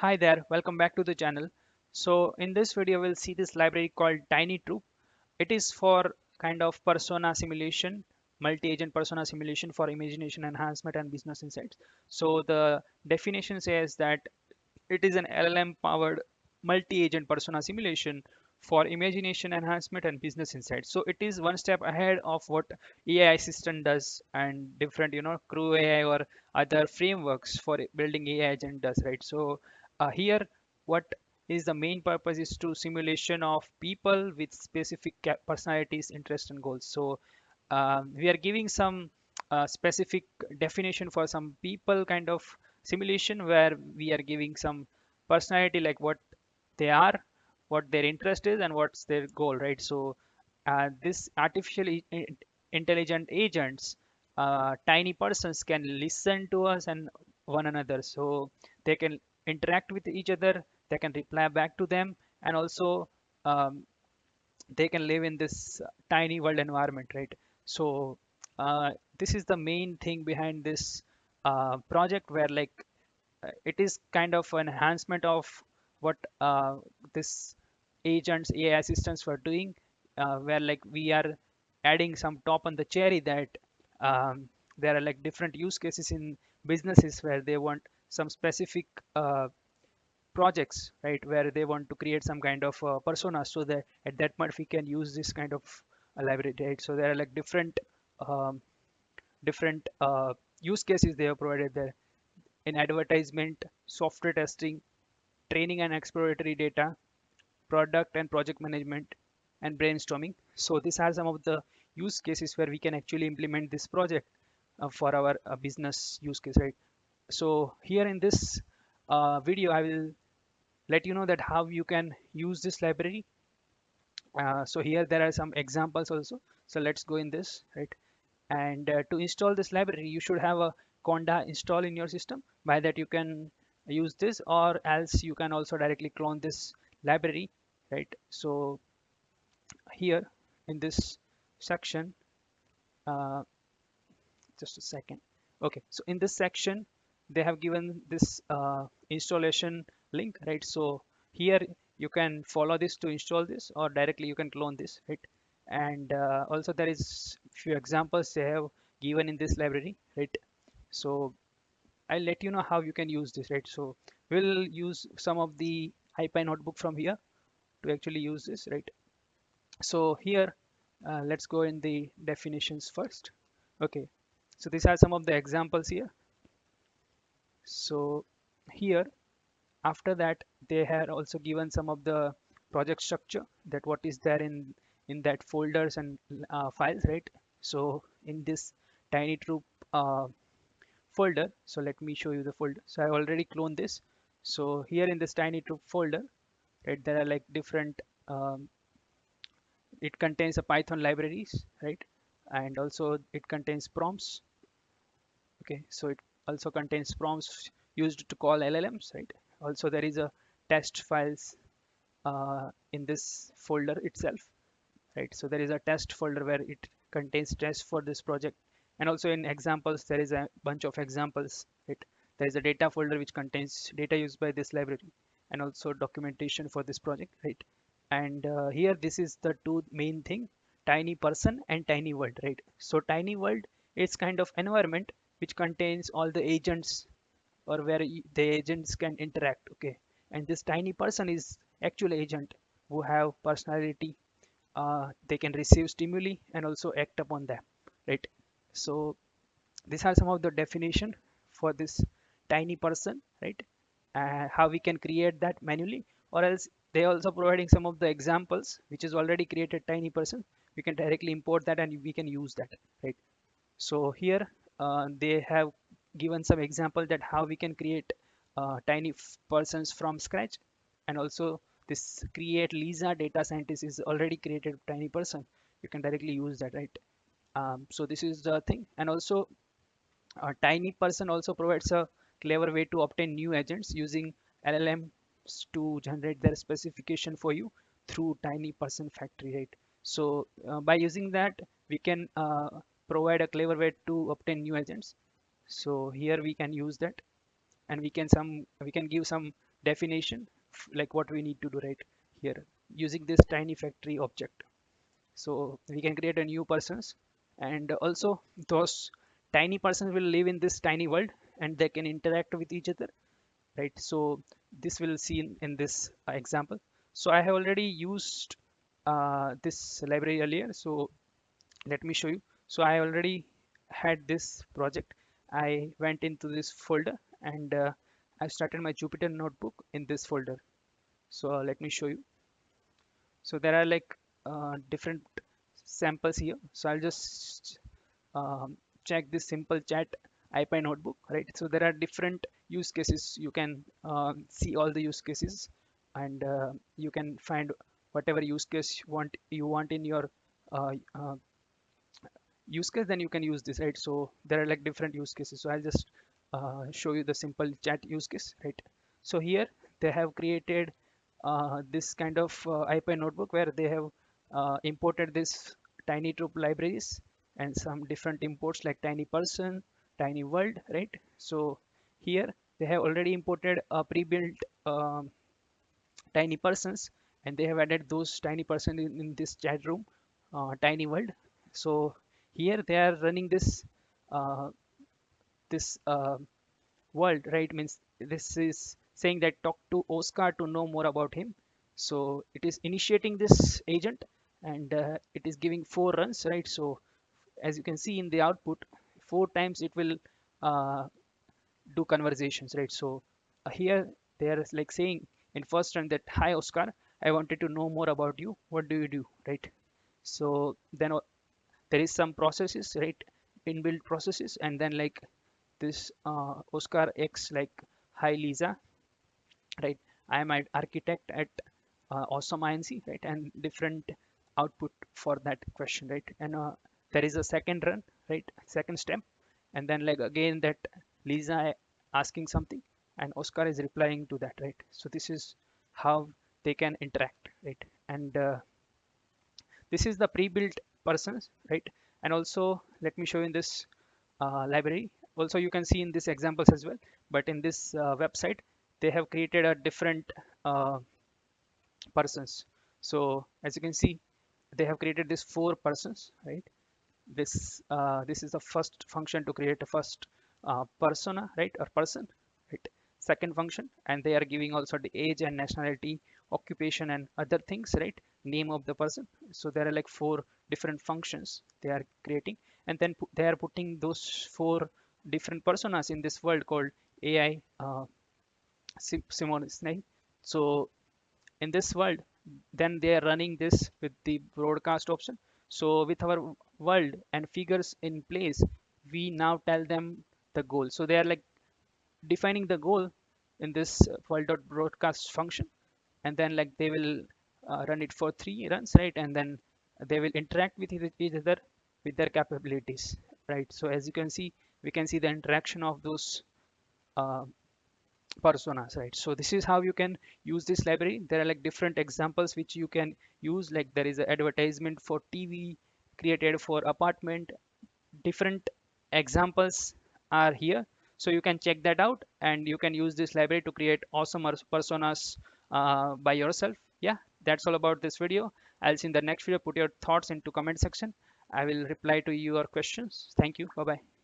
Hi there, welcome back to the channel. So in this video, we'll see this library called TinyTroupe. It is for kind of persona simulation, multi-agent persona simulation for imagination enhancement and business insights. So the definition says that it is an LLM-powered multi-agent persona simulation for imagination enhancement and business insights. So it is one step ahead of what AI assistant does and different, Crew AI or other frameworks for building AI agent does, right? So here, what is the main purpose is to simulation of people with specific personalities, interests, and goals. So we are giving some specific definition for some people kind of simulation where we are giving some personality like what they are, what their interest is, and what's their goal, right? So this artificial intelligent agents, tiny persons can listen to us and one another. So they can interact with each other, they can reply back to them, and also um, they can live in this tiny world environment, right? So this is the main thing behind this project where it is kind of an enhancement of what this agents AI assistants were doing, where like we are adding some top on the cherry that there are like different use cases in businesses where they want some specific projects, right, where they want to create some kind of persona, so that at that point we can use this kind of library, right? So there are like um, different use cases they have provided there in advertisement, software testing, training and exploratory data, product and project management, and brainstorming. So these are some of the use cases where we can actually implement this project for our business use case, right? So here in this video, I will let you know that how you can use this library. So here there are some examples also. So let's go in this, right? And to install this library, you should have a Conda install in your system. By that you can use this, or else you can also directly clone this library, right? So here in this section, uh, just a second. Okay, so in this section, they have given this installation link, right? So here you can follow this to install this, or directly you can clone this, right? And also there is few examples they have given in this library, right? So I'll let you know how you can use this, right? So we'll use some of the IPy notebook from here to actually use this, right? So here, let's go in the definitions first. Okay, so these are some of the examples here. So here, after that, they had also given some of the project structure, that what is there in that folders and files, right? So in this TinyTroupe uh, folder, so let me show you the folder. So I already cloned this. So here in this TinyTroupe folder, right, there are like different it contains a Python libraries, right? And also it contains prompts. Okay, so it also contains prompts used to call LLMs, right? Also there is a test files in this folder itself, right? So there is a test folder where it contains tests for this project, and also in examples there is a bunch of examples, right? There is a data folder which contains data used by this library, and also documentation for this project, right? And here this is the two main thing, tiny person and tiny world, right? So tiny world is kind of environment which contains all the agents, or where the agents can interact, okay? And this tiny person is actual agent who have personality, they can receive stimuli and also act upon them, right? So these are some of the definition for this tiny person, right? How we can create that manually, or else they also providing some of the examples which is already created tiny person. We can directly import that and we can use that, right? So here they have given some example that how we can create tiny persons from scratch, and also this create Lisa data scientist is already created tiny person. You can directly use that, right? So this is the thing, and also tiny person also provides a clever way to obtain new agents using LLMs to generate their specification for you through tiny person factory, right? So by using that, we can provide a clever way to obtain new agents. So here we can use that, and we can give some definition, like what we need to do right here using this tiny factory object. So we can create a new persons, and also those tiny persons will live in this tiny world and they can interact with each other, right? So this will see in this example. So I have already used this library earlier, so let me show you. So I already had this project. I went into this folder and I started my Jupyter notebook in this folder. So let me show you. So there are like different samples here. So I'll just check this simple chat IPy notebook, right? So there are different use cases. You can see all the use cases, and you can find whatever use case you want in your use case, then you can use this, right? So there are like different use cases. So I'll just show you the simple chat use case, right? So here they have created this kind of IPy notebook where they have imported this TinyTroupe libraries and some different imports like TinyPerson, TinyWorld, right? So here they have already imported a pre-built TinyPersons, and they have added those TinyPerson in this chat room, TinyWorld. So here they are running uh, this world, right? Means this is saying that talk to Oscar to know more about him. So it is initiating this agent, and it is giving 4 runs, right? So as you can see in the output, 4 times it will uh, do conversations, right? So here they are like saying in first run that, hi Oscar, I wanted to know more about you, what do you do, right? So then there is some processes, right? Inbuilt processes, and then like this Oscar X, like, hi Lisa, right? I am an architect at awesome inc, right? And different output for that question, right? And there is a second run, right? Second step, and then like again that Lisa asking something and Oscar is replying to that, right? So this is how they can interact, right? And this is the pre-built persons, right? And also let me show you in this library. Also you can see in these examples as well, but in this website they have created a different uh, persons. So as you can see, they have created this 4 persons, right? This is the first function to create a first persona, right? Or person, right? Second function, and they are giving also the age and nationality, occupation and other things, right? Name of the person. So there are like 4 different functions they are creating, and then they are putting those 4 different personas in this world called AI Simonis, right? So in this world, then they are running this with the broadcast option. So with our world and figures in place, we now tell them the goal. So they are like defining the goal in this world.broadcast function, and then like they will run it for 3 runs, right? And then they will interact with each other with their capabilities, right? So as you can see, we can see the interaction of those uh, personas, right? So this is how you can use this library. There are like different examples which you can use, like there is an advertisement for TV created for apartment. Different examples are here, so you can check that out and you can use this library to create awesome personas by yourself. Yeah, that's all about this video. I'll see in the next video. Put your thoughts into comment section. I will reply to your questions. Thank you. Bye bye.